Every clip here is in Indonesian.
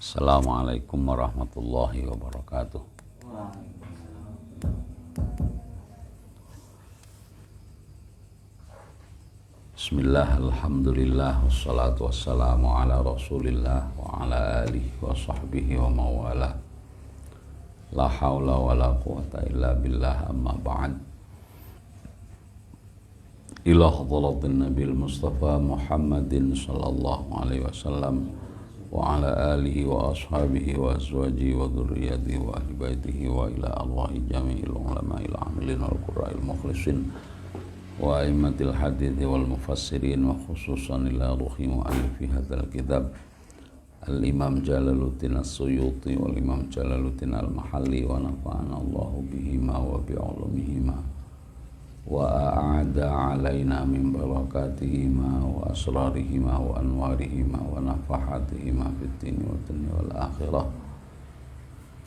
Assalamualaikum warahmatullahi wabarakatuh. Bismillah, alhamdulillah, wassalatu wassalamu ala rasulillah wa ala alihi wa sahbihi wa mawala. La hawla wa la quwata illa billah, amma ba'd. Ila hadratin nabil mustafa Muhammadin sallallahu alaihi wasallam wa ala alihi wa ashabihi wa azwajihi wa dhurriyyatihi wa ahli baitihi wa ila arwahi jami'il ulama'il amilin wal qurra'il mukhlisin wa aimatil hadithi wal mufassirin wa khususan ila ruhi mu'alifi hadzal kitab al-imam Jalaluddin as-Suyuti wal imam Jalaluddin al-Mahalli wa nafa'ana Allahu bihima wa bi'ulumihima wa a'ada alaina min barakatihima wa asrarihima wa anwarihima wa nafahatihima fid dini wa dunya wal akhirah.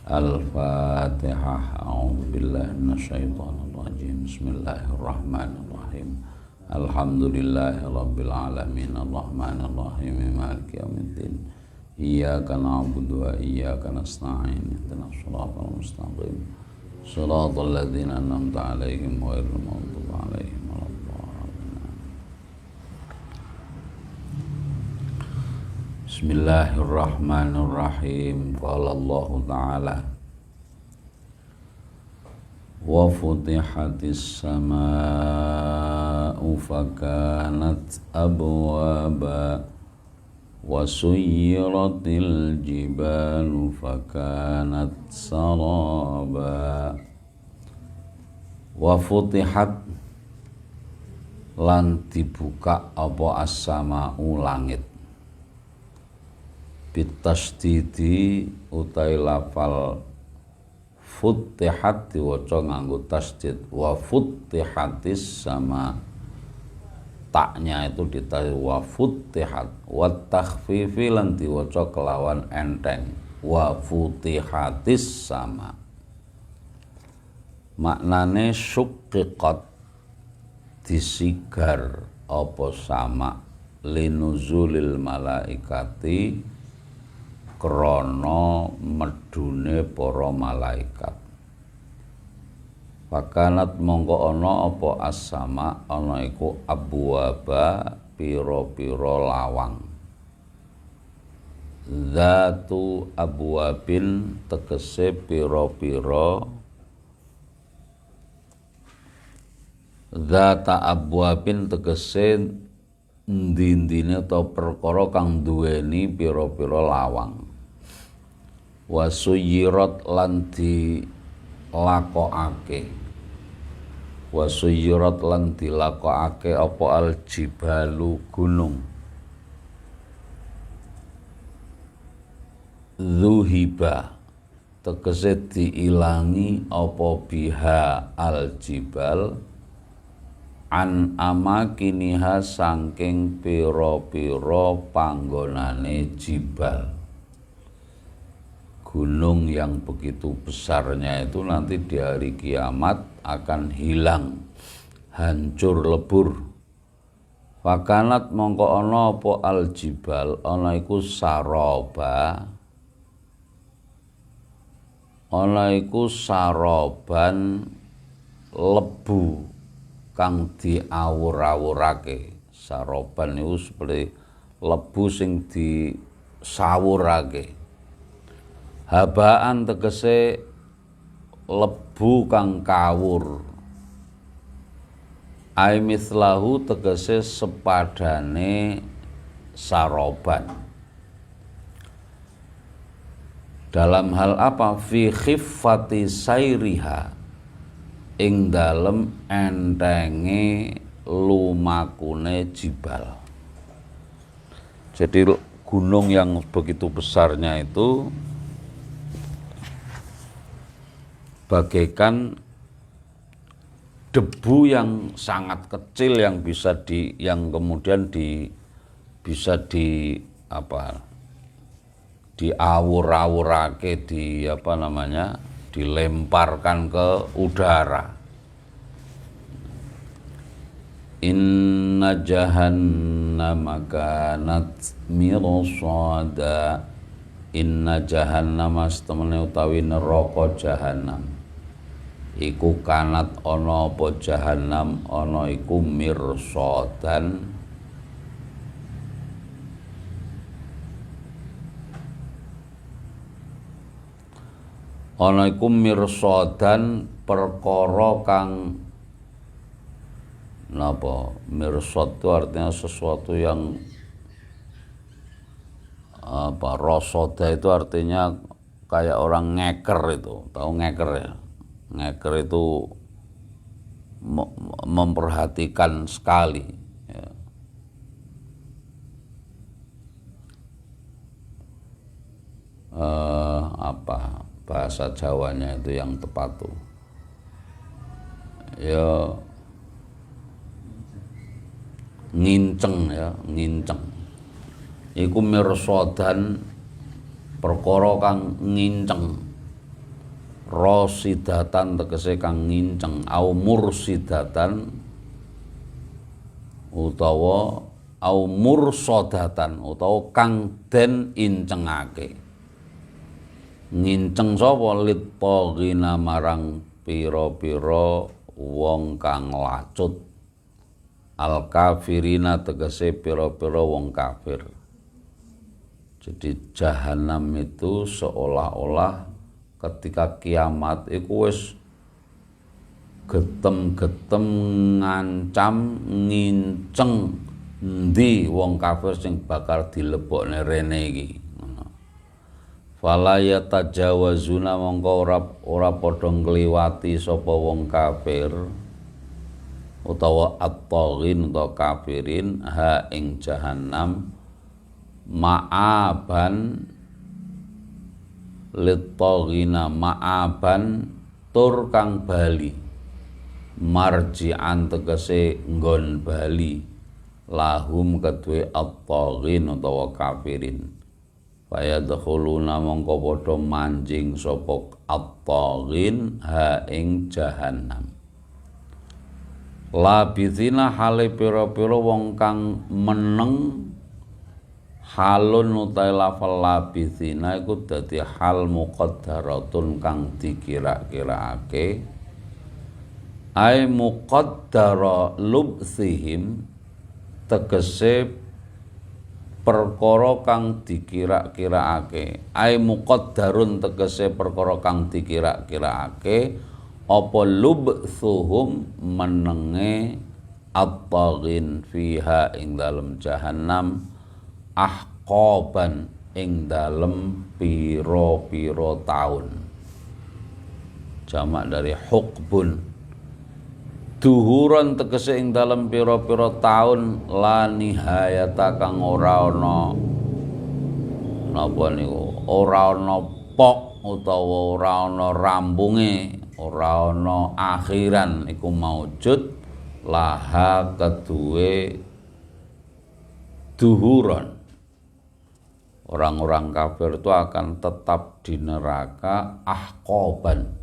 Al-Fatihah. A'udzu billahi minasyaitonir rajim. Bismillahirrahmanirrahim. Alhamdulillahi rabbil alamin arrahmanir rahim maliki yaumiddin. Iyyaka na'budu wa iyyaka nasta'in. Ihdinas shiratal mustaqim. Shiratal ladzina an'amta 'alaihim ghairil maghdubi 'alaihim waladdallin. Bismillahirrahmanirrahim. Qala Allah Ta'ala: wa futihatis samaa'u fakanat abwaba wa suyyiratil jibalu fakanat saraba. Wa futihat lan dibuka apa as-sama'u langit. Bitasdidi utai lafal futihat diwaca nganggo tasdid. Wa futihatis sama, taknya itu ditarik wa futihat. Wa takhfifi lan diwaca kelawan enteng. Wa futihatis sama, maknane syuqiqat disigar apa sama linuzulil malaikati krana medune para malaikat. Fakanat mongko ana apa as-sama, ana iku abwaba pira-pira lawang. Zatu abwabin tegese pira-pira, zata abwabin tegese ndi-ndine atau perkara kang duweni pira-pira lawang. Wa suyirat lan dilakokake, wa suyirat lan dilakokake apa aljibalu gunung. Zuhiba tegese diilangi apa biha aljibal an amakiniha saking pira-pira panggonane jibal. Gunung yang begitu besarnya itu nanti di hari kiamat akan hilang, hancur lebur. Fakanat mongko ana apa aljibal, ana iku saraba, ana iku saroban lebu kang diawur-awurake. Saroban itu seperti lebu sing disawurake. Habaan tegese lebu kang kawur. Ai mislahu tegese sepadane saroban. Dalam hal apa? Fi khiffati sayriha, ing dalem entenge lumakune jibal. Jadi gunung yang begitu besarnya itu bagaikan debu yang sangat kecil yang bisa kemudian bisa diawur-awurake, dilemparkan ke udara. Inna jahannama kanat mirsada, Inna jahannam astemene utawi neraka jahannam iku kanat ana apa jahannam ana iku mirsadan ana iku mirsadan perkara kang napa mirsad itu artinya sesuatu yang apa rosoda itu artinya kayak orang ngeker itu, tahu ngeker ya? Ngeker itu memperhatikan sekali ya. Apa bahasa Jawanya itu yang tepat tuh ya, nginceng ya, nginceng iku mirsodan perkara kang nginceng, rosidatan tegese kang nginceng, au mursidatan utawa au mursodatan utawa kang den incengake. Nginceng sapa litogina marang pira-pira wong kang lacut, al kafirina tegese pira-pira wong kafir. Jadi jahanam itu seolah-olah ketika kiamat iku wis getem-getem ngancam nginceng endi wong kafir sing bakal dilebokne rene iki. Fala yatajawazuna mongko ora padha ngliwati sapa wong kafir utawa at-taghin utawa kafirin ha ing jahannam ma'aban lit-taghina ma'aban tur kang bali marji'an tegese nggon bali lahum kedue at-taghin utawa kafirin. Fayadkhuluna mongko padha manjing sapa at-taghin ha ing jahannam. Labithina hale pira-pira wong kang meneng halun utai lafal labithina iku dadi hal muqaddaratun kang dikira-kiraake ai muqaddara lubthihim tegese perkara kang dikira-kiraake ai muqaddarun tegese perkara kang dikira-kiraake apa lubthuhum menenge at-taghin fiha ing dalem jahannam ahqaban ing dalem pira-pira taun. Jamak dari hukbun. Duhuran tegese ing dalem pira-pira taun la nihayata kang ora ana napa niku, ora ana pok utawa ora ana rampunge, ora ana akhiran iku maujud laha keduwe duhuran. Orang-orang kafir itu akan tetap di neraka ahqaban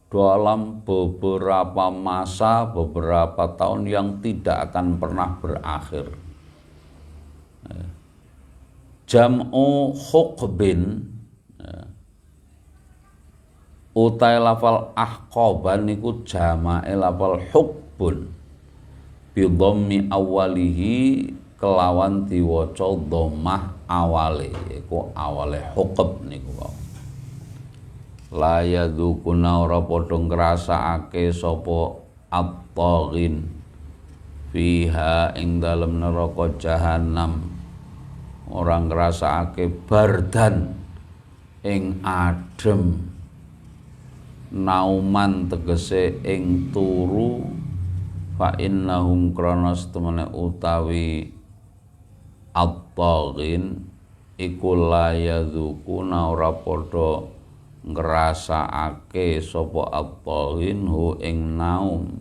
dalam beberapa masa, beberapa tahun yang tidak akan pernah berakhir. Jam'u hukbin utai lafal ahqaban niku jamae lafal hukbun bi dhammi awalihi kelawan diwaca dhammah awale, iku awale hukb niku wae. La yadzukuna ora padha ngrasakake sapa at-taghin fiha ing dalem neraka jahannam, ora ngrasakake bardan ing adem, nauman tegese ing turu, fa innahum krana setemene utawi at-taghin iku la yadzukuna ora padha ngrasakake sapa at-taghin hu ing naum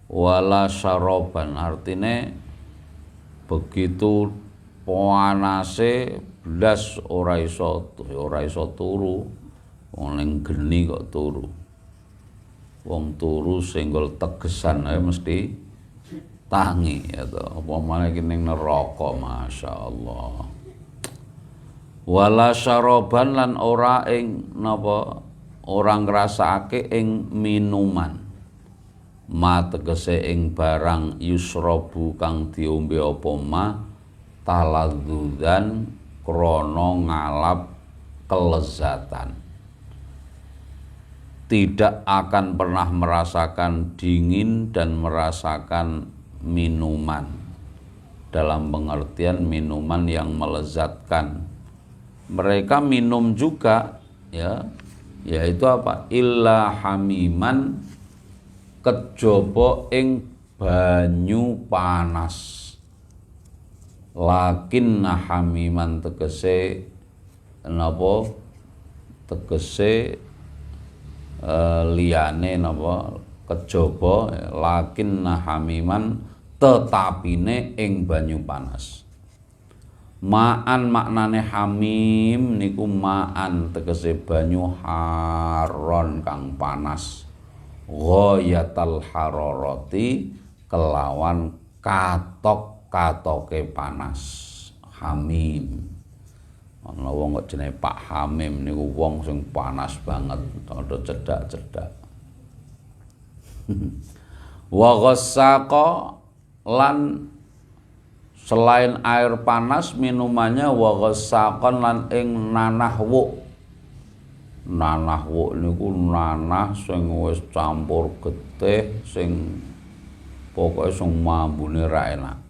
wala syaraban, artine begitu panase blas ora iso turu. Wong ning geni kok turu, wong turu senggol tegesan ae mesti tangi ya to, apa maneh ning neraka masyaallah. wala syaraban lan ora ing napa ora ngrasakake ing minuman ma tegese ing barang yusrabu kang diombe apa ma taladzudan krana ngalap kelezatan, tidak akan pernah merasakan dingin dan merasakan minuman dalam pengertian minuman yang melezatkan. Mereka minum juga ya, yaitu apa? Illa hamiman kejaba ing banyu panas. Lakin hamiman tegese napa? Tegese liyane napa kejaba lakin hamiman tetapine ing banyu panas. Ma'an maknane hamim niku ma'an tegese banyu haron kang panas. Ghayatal hararati kelawan katok-katoke panas. Hamim. Ana wong kok jenenge Pak Hamim niku wong sing panas banget, rada cedak-cedak. Wa ghassaqa lan selain air panas minumannya wa ghassaqan lan ing nanah wuk. Nanah wuk niku nanah sing wis campur getih sing pokoke sing mambune ra enak.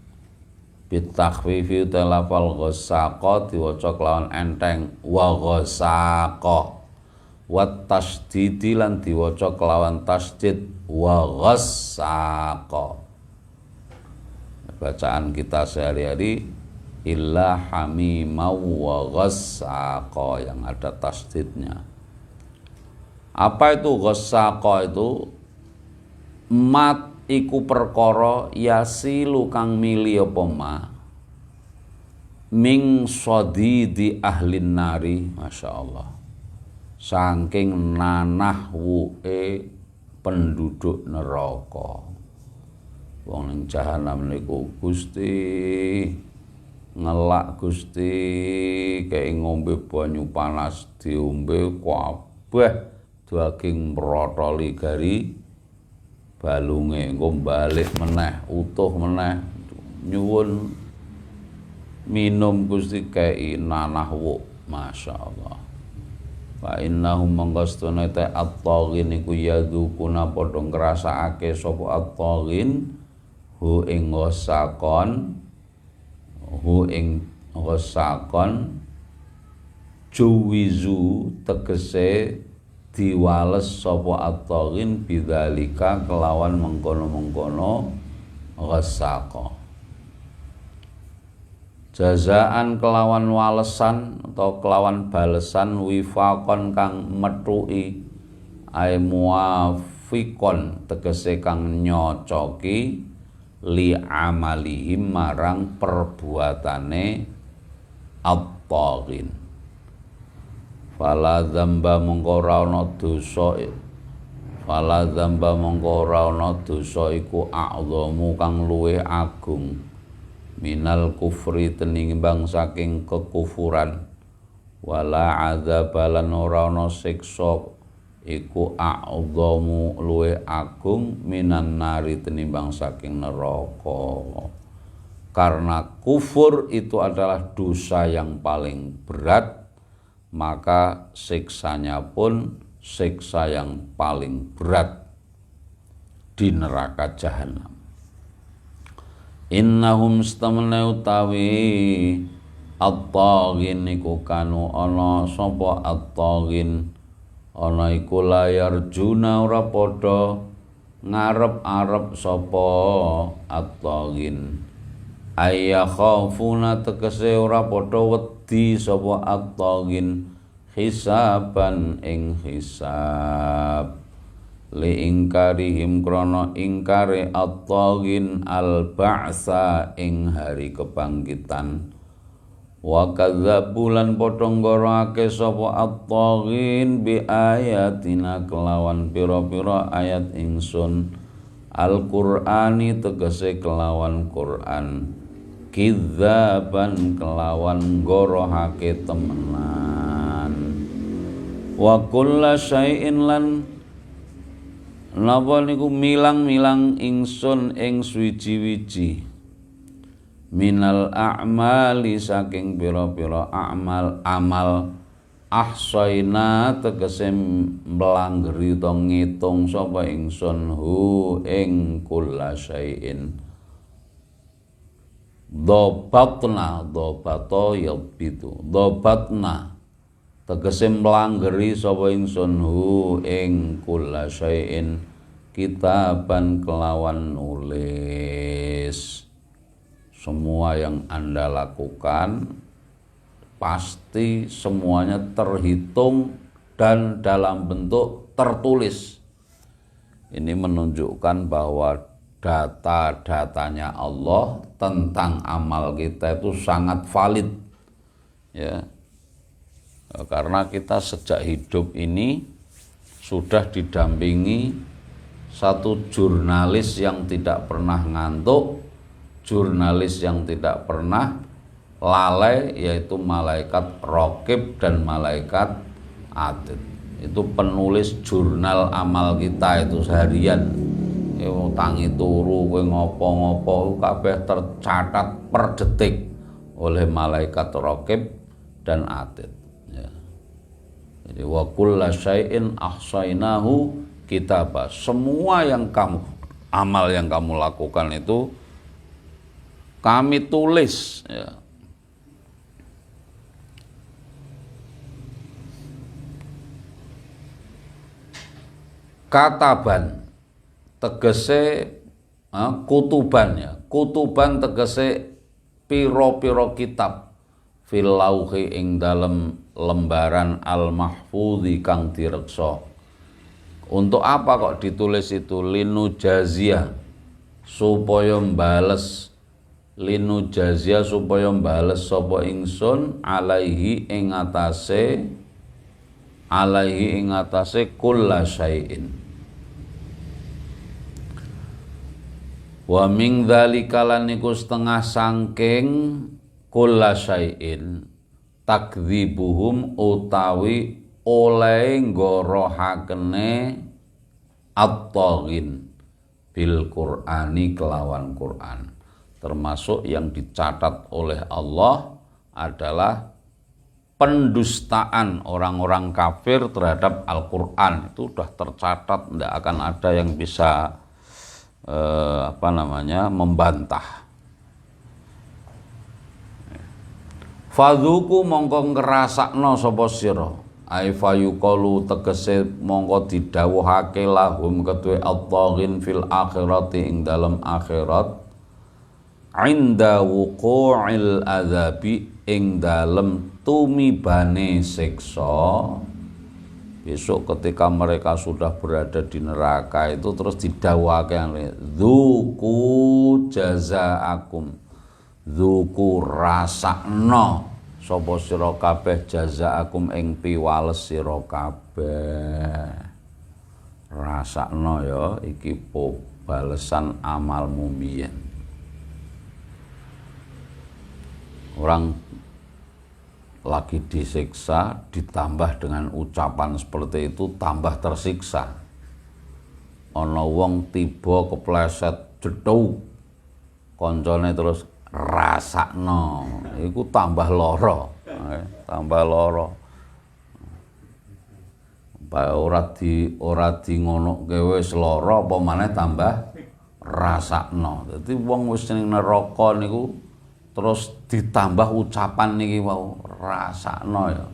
Bitakhfifi talafal ghassaqa diwaca kelawan enteng wa ghassaqa. Wa tasdidi lan diwaca kelawan tasdid wa ghassaqa. Bacaan kita sehari-hari illa hamimau wa ghassaqa yang ada tasdidnya. Apa itu ghassaqa itu? Mat iku perkara yasilu kang mili apa ma ming sadidi ahlin nari, masyaallah, saking nanah wuke penduduk neraka. Wong ning jahanam niku Gusti ngelak Gusti kayak ngombe banyu panas diombe kabeh daging mrotoli gari balunge engko balik meneh utuh meneh nyuwun minum Gusti kei nanah wuk, masyaallah. Fa innahum mangkastuna ta at-taghin iku yadzukuna padha ngrasakake sapa at-taghin hu ing ghasakon juwizu tegese diwales sapa at-taghin bidzalika kelawan mengkono-mengkono ghasaqa. Jazaan kelawan walesan atau kelawan balesan wifaqon kang metuki ay muafiqon tegese kang nyocoki li amalihim marang perbuatane at-taghin. Fala dzamba mongko ora ana dosa, fala dzamba mongko ora ana dosa iku a'dhamu kang luwih agung minal kufri tenimbang saking kekufuran. Wala adzabalan ora ana siksa iku a'dhamu luwih agung minan nari tenimbang saking neraka. Karena kufur itu adalah dosa yang paling berat, maka siksanya pun siksa yang paling berat di neraka jahanam. Innahum stamna utawi at-taghin iku kanu ana sapa at-taghin ana iku layar juna ora padha ngarep-arep sapa at-taghin ayya khaufuna tegese ora padha wedi sapa at-taghin hisaban ing hisab li ingkarihim krana ingkare at-taghin al-ba'sa ing hari kebangkitan. Wa kadzabulan padha ngorake sapa at-taghin bi ayatina kelawan pira-pira ayat ingsun al-Qur'ani tegese kelawan Qur'an kidzaban kelawan gorohake temenan wa kulla syai'in lan napa niku milang-milang ingsun ing suwiji-wiji minal a'mali saking pira-pira amal ahsaina tegese mlanggeri to ngitung sapa ingsun hu ing kulla syai'in dobatna tegese mlanggeri sapa ingsun hu ing kulla syai'in kitaban kelawan nulis. Semua yang Anda lakukan pasti semuanya terhitung dan dalam bentuk tertulis. Ini menunjukkan bahwa data-datanya Allah tentang amal kita itu sangat valid, ya. Karena kita sejak hidup ini sudah didampingi satu jurnalis yang tidak pernah ngantuk, jurnalis yang tidak pernah lalai, yaitu malaikat Raqib dan malaikat Atid. Itu penulis jurnal amal kita itu seharian. Tangi turu kowe ngopo-ngopo kabeh tercatat per detik oleh malaikat Raqib dan Atid, ya. Jadi wa kulla syai'in ahsainahu kitaba. Semua yang amal yang kamu lakukan itu kami tulis, ya. Kataban tegese kutuban, ya. Kutuban tegese piro-piro kitab fil lauhi ing dalem lembaran al mahfudzi kang direksa. Untuk apa kok ditulis itu? Linu jazia, supaya mbales, linu jazia supaya mbales sapa ingsun alaihi ing atase kulla syai'in. Wa min dzalika lan iku setengah sangking kulla syai'in takdzibuhum utawi oleh ngorohakene at-taghin bil Qur'ani kelawan Qur'an. Termasuk yang dicatat oleh Allah adalah pendustaan orang-orang kafir terhadap Al-Qur'an. Itu sudah tercatat, tidak akan ada yang bisa membantah. Fadzuku mongko ngrasakno sapa sira, ai fayuqalu tegese mongko didhawuhake lahum kedue at-taghin fil akhirati ing dalam akhirat, inda wuqu'il adzabi ing dalem tumibane siksa. Besok ketika mereka sudah berada di neraka itu terus didhawuhake dzuku jazaakum, dzuku rasakno sapa sira kabeh jazaakum ing piwales sira kabeh. Rasakno ya, iki balesan amalmu mbiyen. Orang lagi disiksa ditambah dengan ucapan seperti itu tambah tersiksa. Ana wong tiba kepleset jedhuk, koncone terus rasakno, iku tambah lara, ora di ngonoke wis lara apa maneh tambah rasakno. Dadi wong wis ning neraka niku terus ditambah ucapan niki wau rasakno, ya.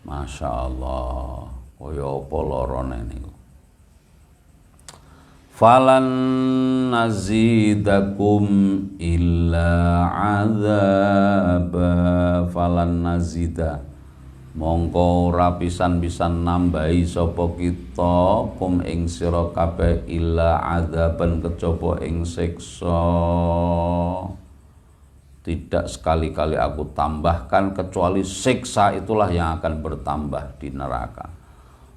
Masya Allah, kaya apa larane niku. Falan nazidakum illa azaba, falan nazida mongko ora pisan-pisan nambahi sapa kita kum ing sira kabeh illa azaban kejaba ing siksa. Tidak sekali-kali aku tambahkan kecuali siksa itulah yang akan bertambah di neraka.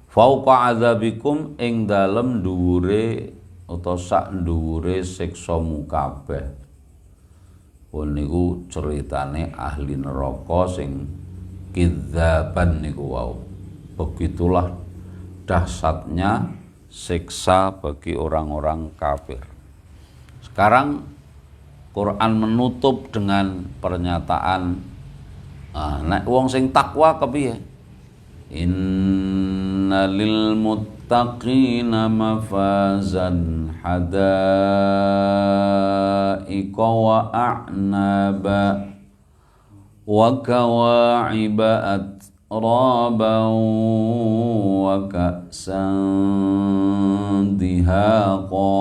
Fauqa azabikum ing dalem dhuwure utawa sak dhuwure siksamu kabeh. niku ceritane ahli neraka sing kidzaban niku wau. Begitulah dahsyatnya siksa bagi orang-orang kafir. Sekarang Quran menutup dengan pernyataan nek wong sing takwa kepiye? Innalil muttaqina mafazan hadaiqa wa a'naba wa kawa'iba atraban wa ka'san dihaqa.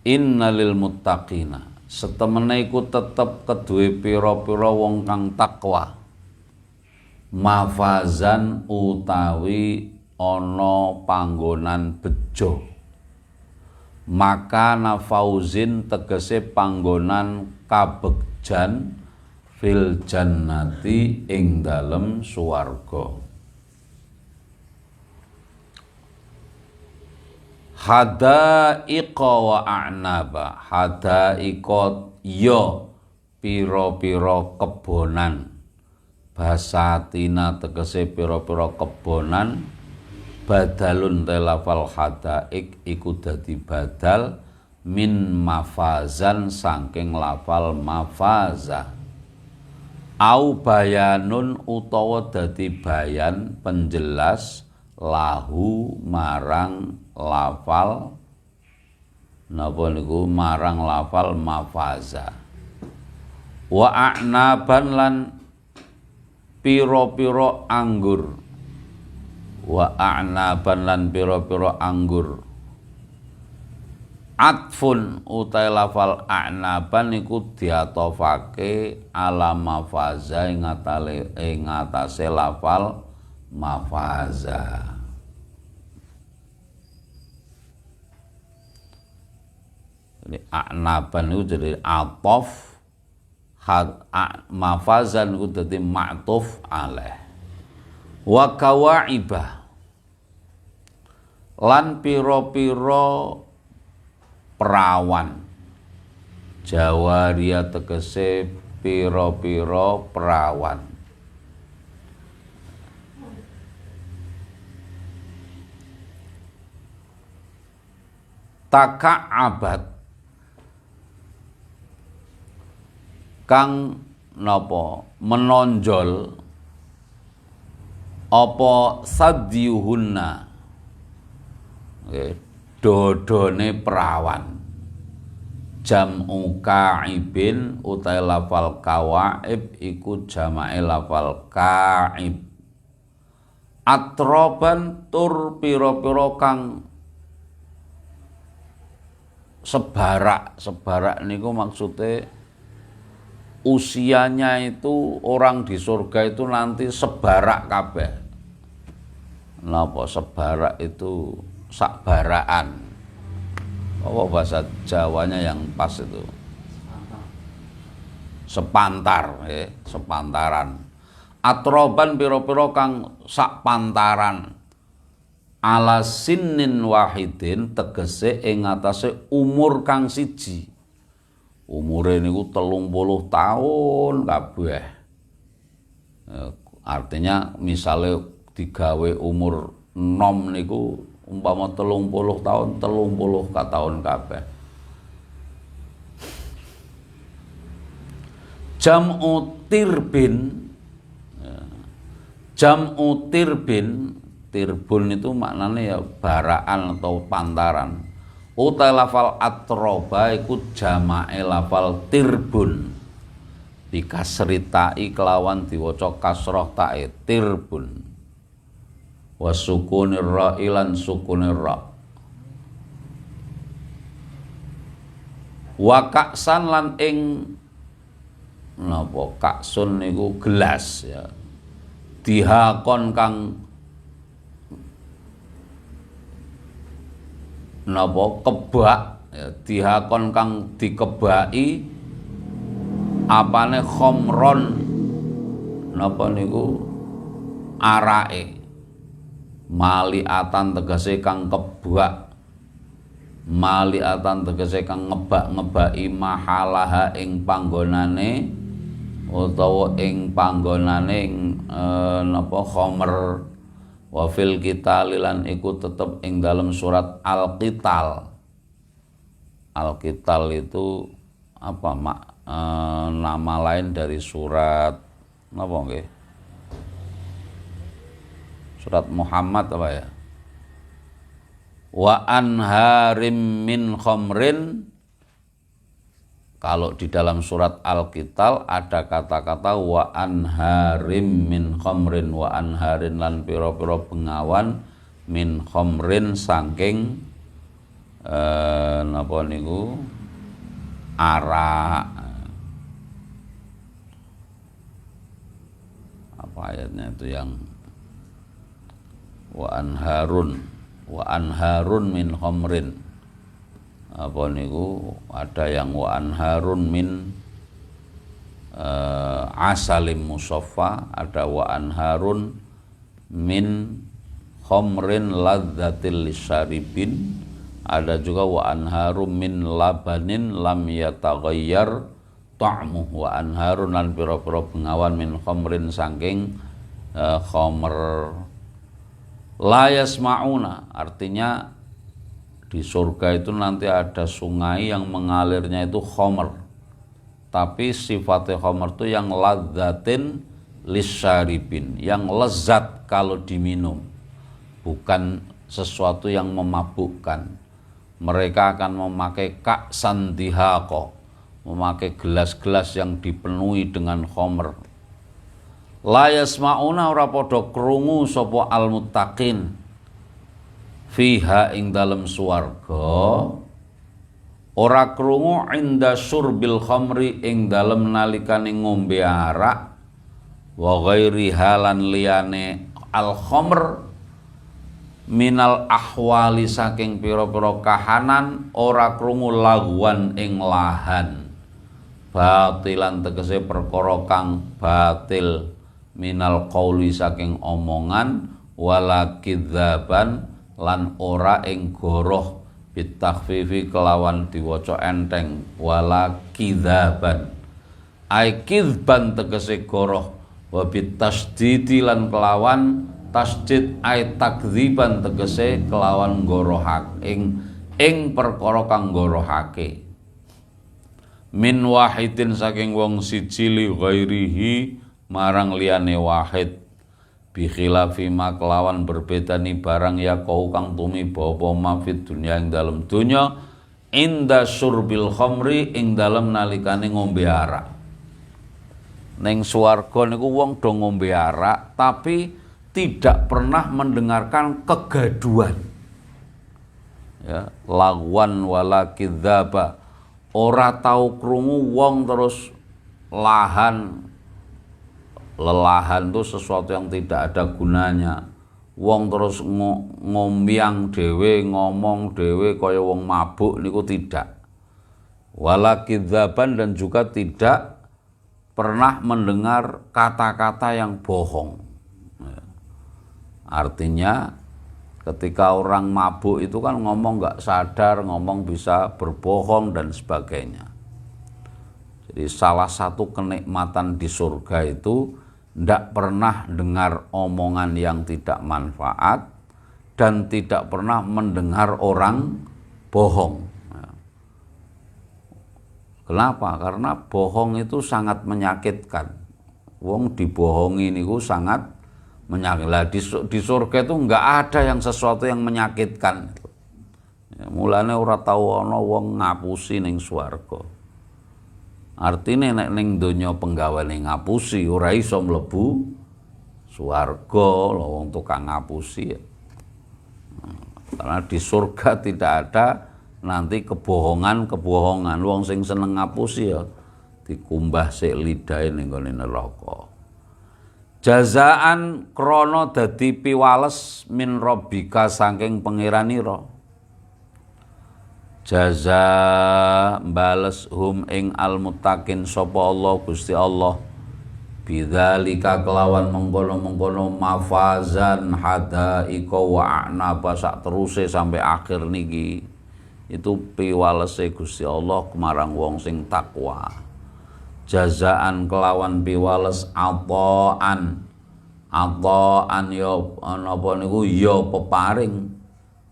Innalil muttaqina, setemene iku tetep kedue pira-pira wong kang takwa, mafazan utawi ana panggonan bejo. Maka nafauzin tegese panggonan kabegjan fil jannati ing dalem swarga. Hadaiqa wa a'naba, hadaiqa ya pira-pira kebonan, basatina tegese pira-pira kebonan, badalun telafal hadaik iku dadi badal min mafazan saking lafal mafaza, au bayanun utawa dadi bayan penjelas lahu marang lafal napa niku marang lafal mafaza. Wa a'naban lan pira-pira anggur, wa a'naban lan pira-pira anggur. Atfun utai lafal a'naban niku diatofake ala mafaza ing atase lafal mafaza. Jadi a'naban itu jadi atof, mafazan itu jadi ma'tuf alaih. Wa kawaibah lan piro-piro perawan, jawaria tegese piro-piro perawan. Taka'abat kang napa menonjol apa sadyuhunna, dodone perawan. Jam'u ka'ibin utai lafal kawaib iku jama'e lafal ka'ib. Atroban tur pira-pira kang sebarak niku maksudnya usianya itu orang di surga itu nanti sebarak kabeh. Napa sebarak itu sakbaraan. Apa bahasa Jawanya yang pas itu? Sepantar, sepantaran. Atroban pira-pira kang sak pantaran. Ala sinnin wahidin tegese ing atase umur kang siji. Umure niku 30 tahun kabeh. Artinya misalnya digawe umur nom niku umpama 30 tahun 30 tahun kabeh. Jam'u tirbin, jam'u tirbin, tirbun itu maknanya ya baraan atau pantaran. Utai lafal atroba iku jama'e lafal tirbun, bikasritai kelawan diwaca kasroh tae tirbun, wasukunir ra ilan sukunir ra. Wa kaksan lan ing napa kaksun niku gelas ya, dihakon kang napa kebak ya, dihakon kang dikebaki apane khomron napa niku arake maliatan tegese kang kebak maliatan tegese kang ngebak-ngebaki mahalaha ing panggonane utawa ing panggonane napa khamr wa fil qital lan iku tetep ing dalam surat Al-Qital. Al-Qital itu apa nama lain dari surat napa nggih? Surat Muhammad apa ya? Wa anharim min khamrin. Kalau di dalam surat Al-Qital ada kata-kata wa anharim min khamrin, wa anharin lan pira-pira bengawan min khamrin saking napa niku arak. Apa ayatnya itu yang wa anharun min khamrin. Apa niku ada yang wa anharun min asalim musaffa, ada wa anharun min khamrin ladzatil lisyaribin, ada juga wa anharun min labanin lam yataghayyar ta'muh, wa anharun lan pira-pira bengawan min khamrin saking khamr. La yasma'una, artinya di surga itu nanti ada sungai yang mengalirnya itu khamr, tapi sifatnya khamr itu yang ladzatin lisyaribin, yang lezat kalau diminum, bukan sesuatu yang memabukkan. Mereka akan memakai ka'san dihaqa, memakai gelas-gelas yang dipenuhi dengan khamr. La yasma'una, ora padha krungu sapa al-muttaqin fiha ing dalem swarga, ora krungu inda syurbil khamri ing dalem nalikane ngombe arak, wa ghairi halan liyane al khamr minal ahwali saking pira-pira kahanan, ora krungu lagwan ing lahan, batilan tegese perkara kang batil, minal qauli saking omongan, wala kidzaban lan ora ing goroh, bitakhfifi kelawan diwaca enteng, wala kidzaban ai kidban tegese goroh, wa bitasdidi lan kelawan tasdid ai takdziban tegese kelawan gorohak ing perkara kang gorohake, min wahidin saking wong siji li ghairihi marang liyane wahid, bi khilafi ma kelawan berbedani barang ya kau kang tumiba apa mafid dunya ing dalem dunya, inda syurbil khamri ing dalem nalikane ngombe arak. Ning swarga niku wong do ngombe arak tapi tidak pernah mendengarkan kegaduhan, ya, lagwan wala kidzaba, ora tau krungu wong terus lelahan itu sesuatu yang tidak ada gunanya. Wong terus ngombyang dhewe, ngomong dhewe kaya wong mabuk niku tidak. Wala kidzaban, dan juga tidak pernah mendengar kata-kata yang bohong. Artinya ketika orang mabuk itu kan ngomong nggak sadar, ngomong bisa berbohong dan sebagainya. Jadi salah satu kenikmatan di surga itu tidak pernah dengar omongan yang tidak manfaat dan tidak pernah mendengar orang bohong. Kenapa? Karena bohong itu sangat menyakitkan. Wong dibohongi niku sangat menyakitkan. Di surga itu enggak ada yang sesuatu yang menyakitkan. Ya, mulane ora tau ana wong ngapusi ning swarga. Artine nek ning donya penggaweane ngapusi ora iso mlebu swarga lho wong tukang ngapusi. Ya. Karena di surga tidak ada nanti kebohongan. Wong sing seneng ngapusi ya dikumbah sik lidahe ning gone neraka. Jazaan krana dadi piwales min rabbika saking pangeranira. Jaza bales hum ing almuttaqin sapa Allah Gusti Allah, bidzalika kelawan mengkono-mengkono mafazan hadaika wa anaba sak teruse sampai akhir niki. itu piwalese Gusti Allah marang wong sing takwa. Jazaan kelawan piwales ataan ya napa niku ya peparing.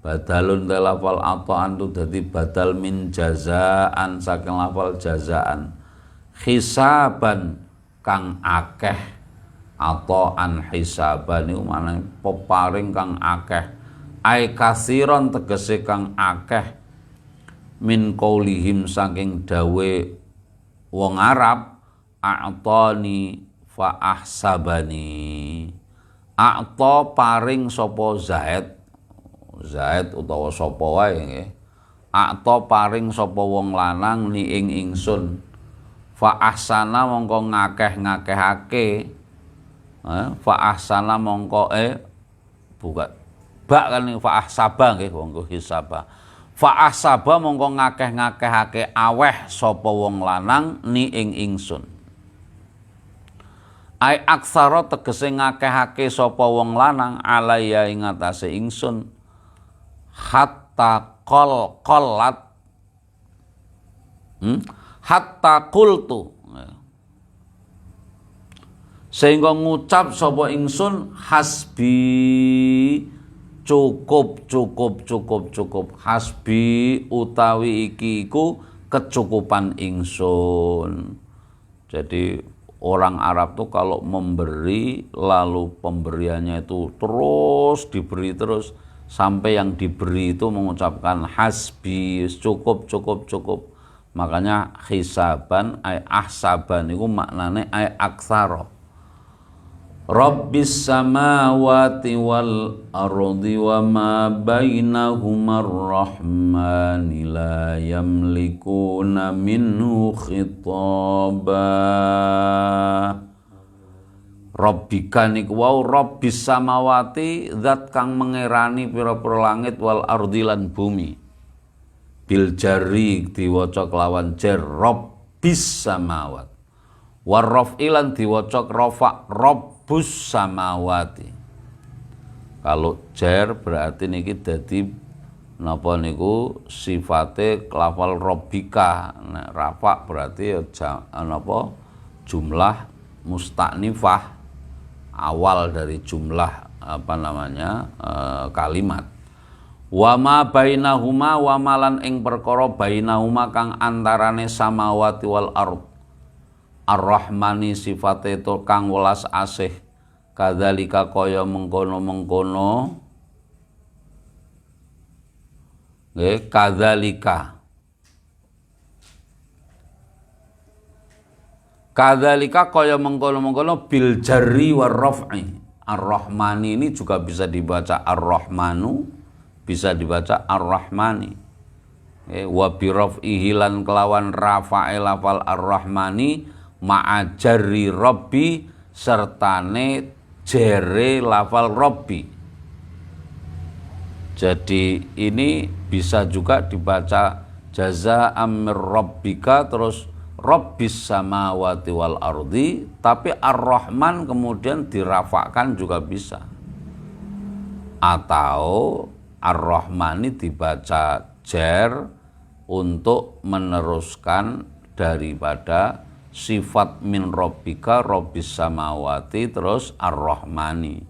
Badalun te lafal ataan tu dadi badal min jazaan saking lafal jazaan. Hisaban kang akeh, ataan hisaban niku manane peparing kang akeh. Ai kasiron tegese kang akeh min qaulihim saking dawe wong Arab a'tani fa ahsabani. A'ta paring sapa Zaid utawa sapa wae nggih. A'ta paring sapa wong lanang ni ing ingsun. Fa ahsana mongko ngakeh-ngakehake. Fa ahsana mongko buka bak kan fa ahsaba nggih mongko hisaba. Fa ahsaba mongko ngakeh-ngakehake aweh sapa wong lanang ni ing ingsun. Ai aksara tegese ngakehake sapa wong lanang alaya ing atase ingsun. Hatta qallat hatta qultu sehingga ngucap sapa ingsun hasbi cukup hasbi utawi iki iku kecukupan ingsun. Jadi orang Arab tuh kalau memberi lalu pemberiannya itu terus diberi terus sampai yang diberi itu mengucapkan hasbi cukup. Makanya hisaban ay ahsaban itu maknane ay aktsara. Rabbis samawati wal ardi wa ma bainahuma ar-rahmani la yamlikuna minhu khitaba. Rabbika niku wau Rabbis samawati zat kang mengerani pira-pira langit wal ardi lan bumi. Bil jari diwaca kelawan jar Rabbis samawat. War raf'ilan diwaca rafa Rabbus samawati. Kalau jar berarti niki dadi napa niku sifate lafal Rabbika. Nek rafa berarti ya napa jumlah mustaknifah. Awal dari jumlah kalimat. Wa ma bainahuma wa malan ing perkara bainahuma kang antarane samawati wal ard. Ar-Rahmani sifate itu kang welas asih. Kadzalika kaya mengkono-mengkono. Nggih, kadzalika. Kadzalika kaya mengkono-mengkono bil jarri war raf'i. Ar-Rahmani ini juga bisa dibaca Ar-Rahmanu, bisa dibaca Ar-Rahmani. Wa bi raf'ihi lan kelawan rafa'il lafal Ar-Rahmani ma'a jarri rabbi sertane jere lafal rabbi. Jadi ini bisa juga dibaca jazaa'am mir rabbika terus Rabbis samawati wal ardi, tapi Ar-Rahman kemudian dirafakkan juga bisa. Atau Ar-Rahman ini dibaca jar untuk meneruskan daripada sifat min rabbika Rabbis samawati terus Ar-Rahmani.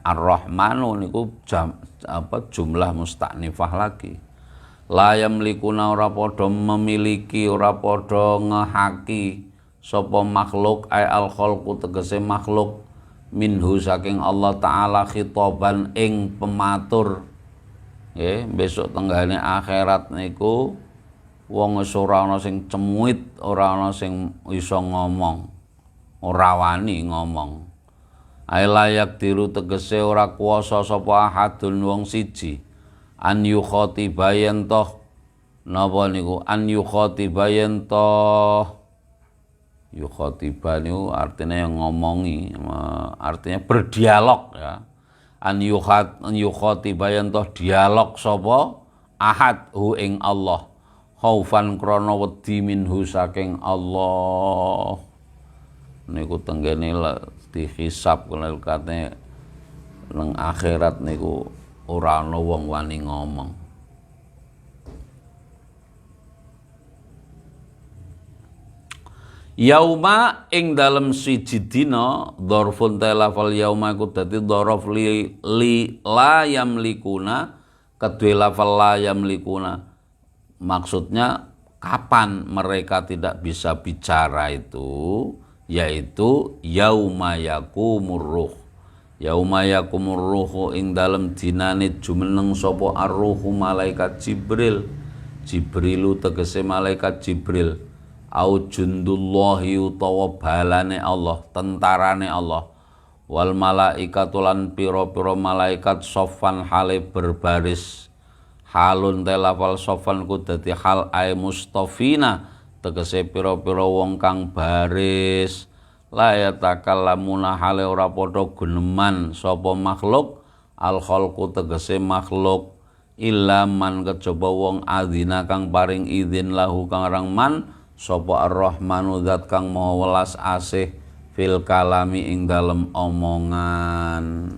Ar-Rahmanu niku jumlah mustaknifah lagi. La yamlikuna ora padha memiliki ora padha ngehaki sapa makhluk ay al khalqu tegese makhluk minhu saking Allah taala khitaban ing pematur. Nggih, besok tenggane akhirat niku wong wis ora ana sing cemuit, ora ana sing iso ngomong, ora wani ngomong. Ay layak diru tegese ora kuwasa sapa ahadun wong siji. An yukhatibayan toh napa niku an yukhatibayan toh yukhatiba niku artinya yang ngomongi, artinya berdialog ya. An yukhatibayan toh dialog sapa ahad hu ing Allah khaufan krana wedi minhu saking Allah. Niku tenggene dihisab kalau katanya nang akhirat niku ora ana wong wani ngomong. Yauma ing dalem siji dina dzarfun ta lafal yauma iku dadi dzaraf li la yamlikuna, kedue lafal la yamlikuna maksudnya kapan mereka tidak bisa bicara itu, yaitu yauma yakumur ruh. Yauma yakumur ruhu ing dalem dinane jumeneng sapa ar-ruhu malaikat Jibril. Jibrilu tegese malaikat Jibril. Au jundullahi utawa balane Allah, tentarane Allah. Wal malaikatu lan pira-pira malaikat sofan hale berbaris. Halun te lafal sofan ku dadi hal ay mustafina, tegese pira-pira wong kang baris. La yatakallamuna hale ora padha guneman sapa makhluk, al khalqu tegese makhluk, illa man kejaba wong adzina kang paring izin lahu kang rangman sapa ar-rahmanu zat kang maha welas asih fil kalami ing dalem omongan.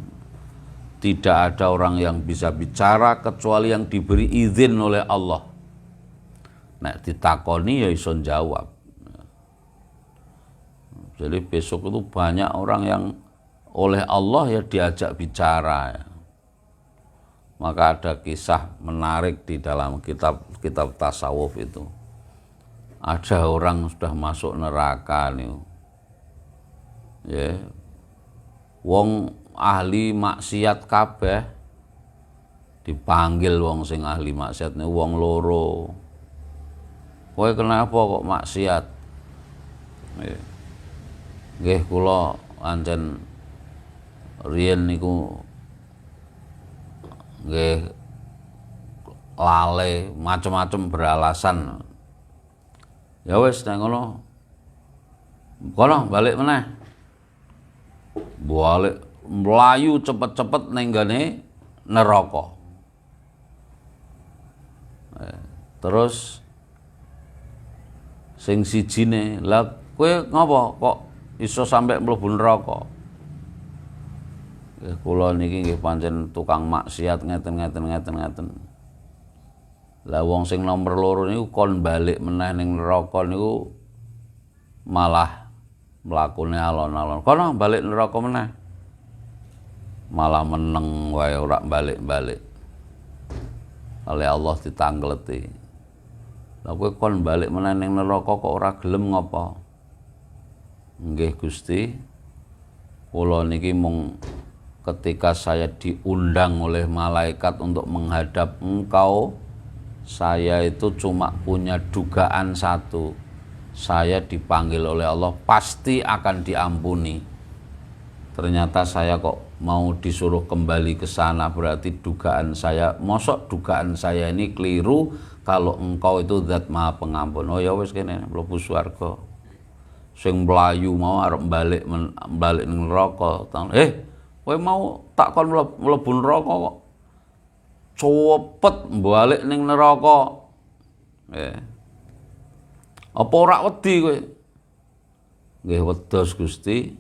Tidak ada orang yang bisa bicara kecuali yang diberi izin oleh Allah. Nek ditakoni ya iso jawab. Jadi besok itu banyak orang yang oleh Allah ya diajak bicara ya. Maka ada kisah menarik di dalam kitab tasawuf itu. Ada orang sudah masuk neraka nih. Ya. Wong ahli maksiat kabeh dipanggil wong sing ahli maksiat nih wong loro. Kowe kenapa kok maksiat? Ya. Nggih kula ancen riyen niku nggih lale macam-macam beralasan. Ya wis nek ngono. Kono balik meneh. Balik mlayu cepet-cepet ning gone neraka. Terus sing sijine, "Lah kowe ngapa kok iso sampe mlebu neraka?" Kula niki nggih pancen tukang maksiat ngeten. Lah wong sing nomor loro niku kon balik meneh ning neraka niku malah mlakune alon-alon. Kono balik neraka meneh. Malah meneng wae ora balik-balik. Oleh Allah ditanggleti. Lah kowe kon balik meneh ning neraka kok ora gelem ngapa? Nggih Gusti, kula niki mung ketika saya diundang oleh malaikat untuk menghadap Engkau, saya itu cuma punya dugaan satu. Saya dipanggil oleh Allah pasti akan diampuni. Ternyata saya kok mau disuruh kembali ke sana, berarti dugaan saya, mosok dugaan saya ini keliru kalau Engkau itu zat maha pengampun. Oh ya wis kene mlebu swarga. Sing mlayu mau arep balik ning neraka. Kowe mau tak kon mlebu neraka kok. Cepet balik ning neraka. Apa ora wedi kowe? Nggih wedhos Gusti.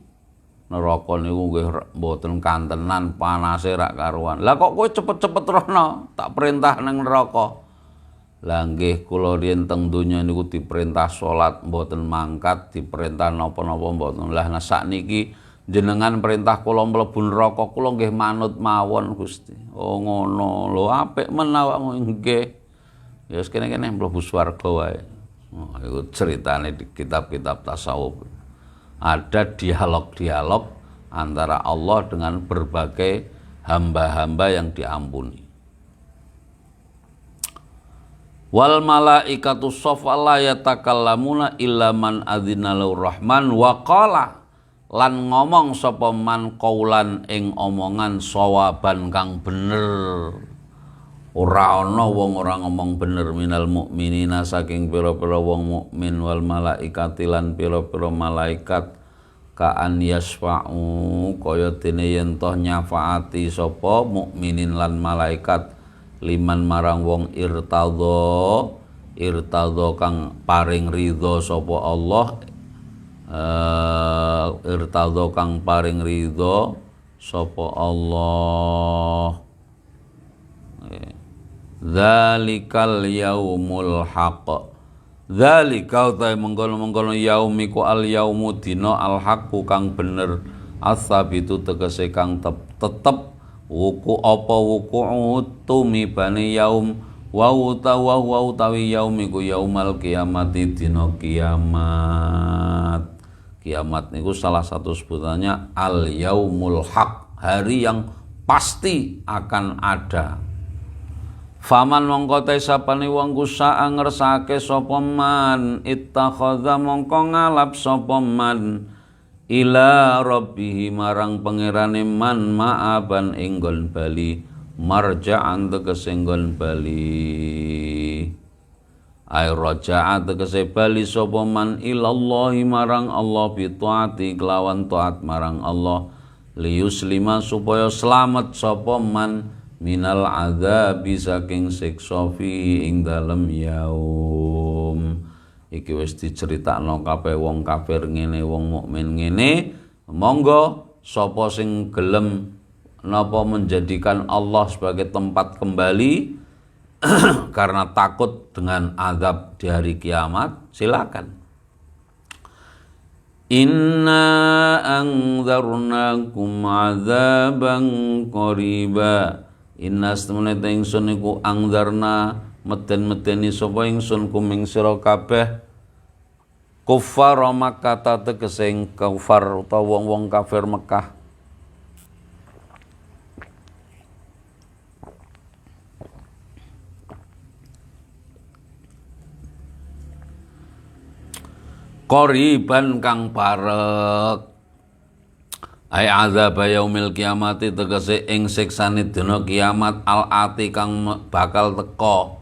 Neraka niku nggih mboten kantenan, panase rak karuan. Lah kok kowe cepet-cepet rono, tak perintah ning neraka. Lah nggih kula riyen teng donya niku diperintah salat mboten mangkat, diperintah napa-napa mboten. Lah sakniki jenengan perintah kula mlebu neraka, kula nggih manut mawon Gusti. Oh ngono lho, apik men awakmu nggih. Ya wis kene-kene mlebu swarga wae. Oh, itu ceritane di kitab-kitab tasawuf. Ada dialog-dialog antara Allah dengan berbagai hamba-hamba yang diampuni. Wal malaikatu saffa la yatakallamuna illa man adzina lahu rahman wa qala, lan ngomong sapa man qaulan ing omongan sawaban kang bener. Ora ana wong ora ngomong bener minal mukminina saking pira-pira wong mukmin wal malaikati lan pira-pira malaikat kaan yasfa'u kaya dene yen toh nyafaati sapa mukminin lan malaikat liman marang wong irtadha kang paring ridho sapa Allah irtadha kang paring ridho sapa Allah. Dzalikal yaumul haqq, Dzalika utai mengkono-mengkono yaumiku al yaumu dina al haqqu kang bener as-sabitu tegese kang tetep wuku apa wuku tumibane yaum wa utawi yaumiku yaumal kiamati dina kiamat. Kiamat niku salah satu sebutannya al yaumul haq, hari yang pasti akan ada. Faman mongko te sapane wong kusa ngersake sapa man ittakhadha mongko ngalap sapa man ila rabbih marang pangerane man ma'aban enggon bali marja'an tegese enggon bali ay raja'at tegese bali sapa man ilallahi marang Allah bi taati kelawan taat marang Allah liyuslima supaya selamat sapa man minal adzabi saking siksa fi ing dalem yaum. Iki wis diceritakno kabeh wong kafir ngene, wong mukmin ngene. Monggo sapa sing gelem napa menjadikan Allah sebagai tempat kembali karena takut dengan azab di hari kiamat, silakan. Inna anzarnakum azaban qariba. Inna astemene ingsun iku angdarna meden-medeni sapa ingsun kuming sira kabeh kufar Makkah tegese kufar utawa wong-wong kafir Mekah. Qariban kang parek ay azab yaumil kiamati tegese ing siksane dina kiamat al-ati kang bakal teka.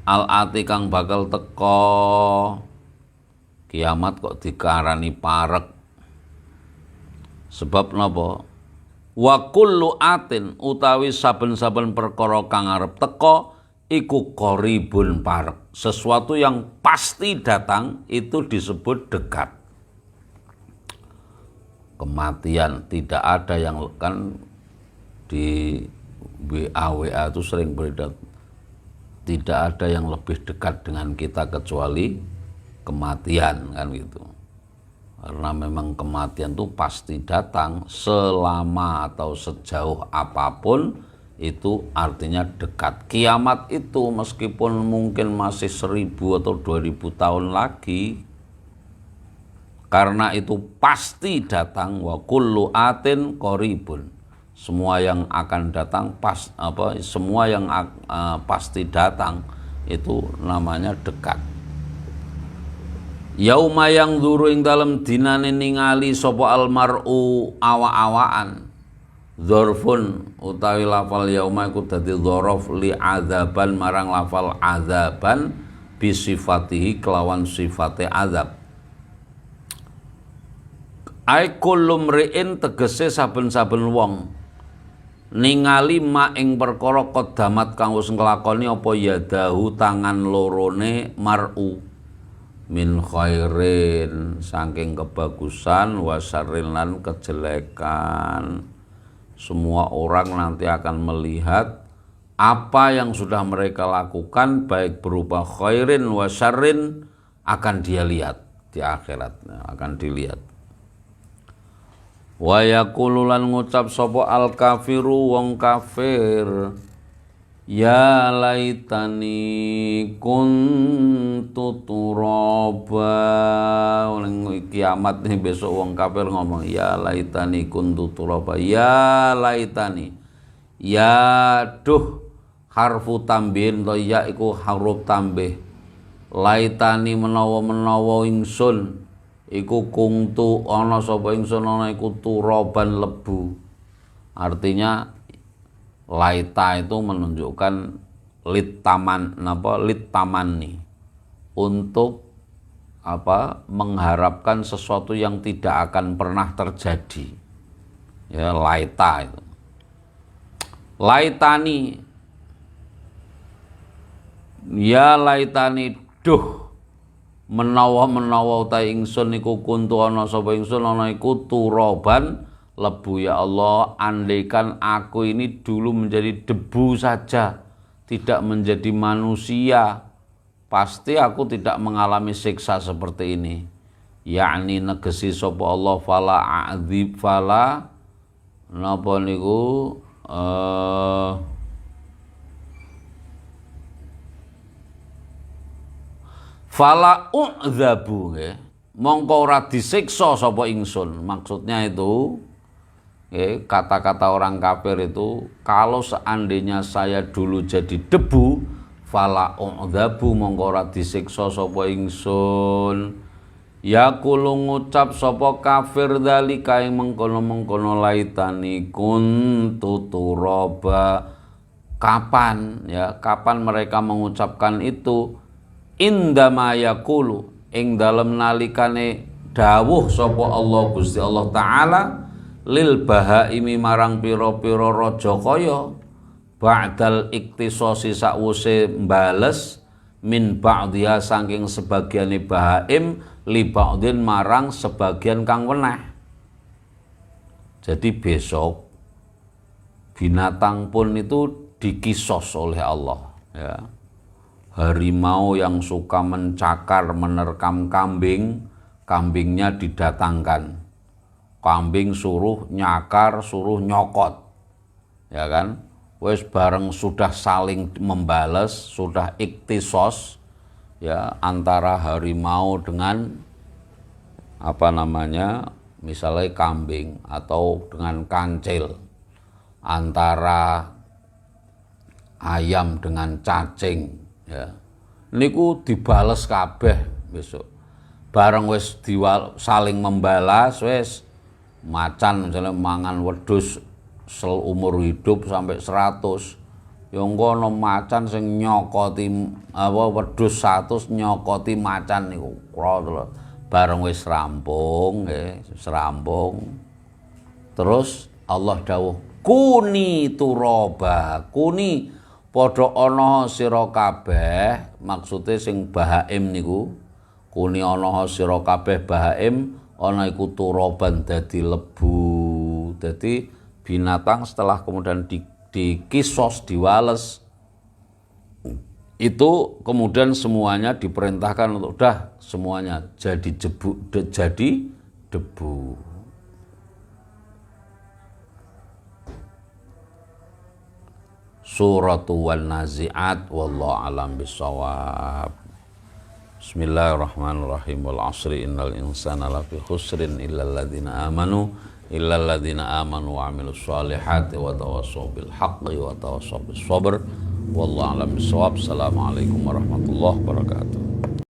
Al-ati kang bakal teka. Kiamat kok dikarani parek. Sebab napa? Wa kullu atin utawi saben-saben perkara kang arep teka iku qaribun parek. Sesuatu yang pasti datang itu disebut dekat. Kematian tidak ada yang kan di WA itu sering beredar, tidak ada yang lebih dekat dengan kita kecuali kematian kan gitu. Karena memang kematian itu pasti datang selama atau sejauh apapun itu artinya dekat. Kiamat itu meskipun mungkin masih 1000 atau 2000 tahun lagi, karena itu pasti datang. Wa kullu atin qaribun. Semua yang akan datang semua yang pasti datang itu namanya dekat. Yauma yang dzuru ing dalem dinane ningali sapa almar'u awa-awaan. Dzarfun utawi lafal yauma iku dadi dzaraf li azaban marang lafal azaban bisifatihi kelawan sifate azab. Ai kullu mri'in tegese saben-saben wong ningali mak ing perkara qadamat kang wis nglakoni apa yadahu tangan lorone mar'u min khairin saking kebagusan wa syarrin lan kejelekan. Semua orang nanti akan melihat apa yang sudah mereka lakukan baik berupa khairin wa syarrin akan dia lihat di akhirat, akan dilihat. Wa yaqulu lan ngucap sapa al kafiru wong kafir ya laitani kuntu turaba. Oleh kiamat nih besok wong kafir ngomong ya laitani kuntu turaba, ya laitani, ya duh harfu tambihin to ya iku huruf tambih. Laitani menawa ingsun iku kungtu ana sapa ingsun ana iku turaban lebu. Artinya laita itu menunjukkan litamani untuk mengharapkan sesuatu yang tidak akan pernah terjadi. Ya, laita itu. Laitani, ya laitani duh menawa ta ingsun iku kuntu ana sapa ingsun ana iku turaban lebu. Ya Allah, andaikan aku ini dulu menjadi debu saja, tidak menjadi manusia, pasti aku tidak mengalami siksa seperti ini. Yakni negesi sapa Allah fala a'dzib fala napa niku fala u'dzabu nggih, mongko ora disiksa sapa ingsun. Maksudnya itu kata-kata orang kafir itu, kalau seandainya saya dulu jadi debu, fala u'dzabu mongko ora disiksa sapa ingsun. Ya kulo ngucap sapa kafir dzalika ing mengkono-mengkono laitani kuntu turaba. Kapan mereka mengucapkan itu? Indama yaqulu, ing dalem nalikane dawuh sapa Allah Gusti Allah taala lil bahaimi marang pira-pira raja kaya ba'dal iktisasi sakwuse mbales min ba'dhiha saking sebagiane bahaim li ba'dhin marang sebagian kang weneh. Jadi besok binatang pun itu dikisos oleh Allah, ya. Harimau yang suka mencakar, menerkam kambing, kambingnya didatangkan. Kambing suruh nyakar, suruh nyokot. Ya kan? Wes bareng sudah saling membales, sudah iktisos, ya, antara harimau dengan misalnya kambing, atau dengan kancil, antara ayam dengan cacing. Ya, niku dibales kabeh besok. Bareng wis saling membalas, wis macan misalnya mangan wedhus seumur hidup sampai 100. Ya engko ana macan sing nyokoti wedhus 100 nyokoti macan niku. Bareng wis rampung, terus Allah dawuh, kuni turaba, kuni padha ana sira kabeh, maksude sing bahaim niku, kuni ana sira kabeh bahaim, ana iku turaban dadi lebu. Dadi binatang setelah kemudian dikisos, diwales, itu kemudian semuanya diperintahkan untuk semuanya jadi debu. Suratu wan nazi'at, wallahu alam bisawab. Bismillahirrahmanirrahim. Wal 'asri innal insana lafi khusrin illal ladzina amanu wa 'amilus shalihati wa tawassaw bil haqqi wa tawassaw bis sabr. Wallahu alam bisawab. Assalamualaikum warahmatullahi wabarakatuh.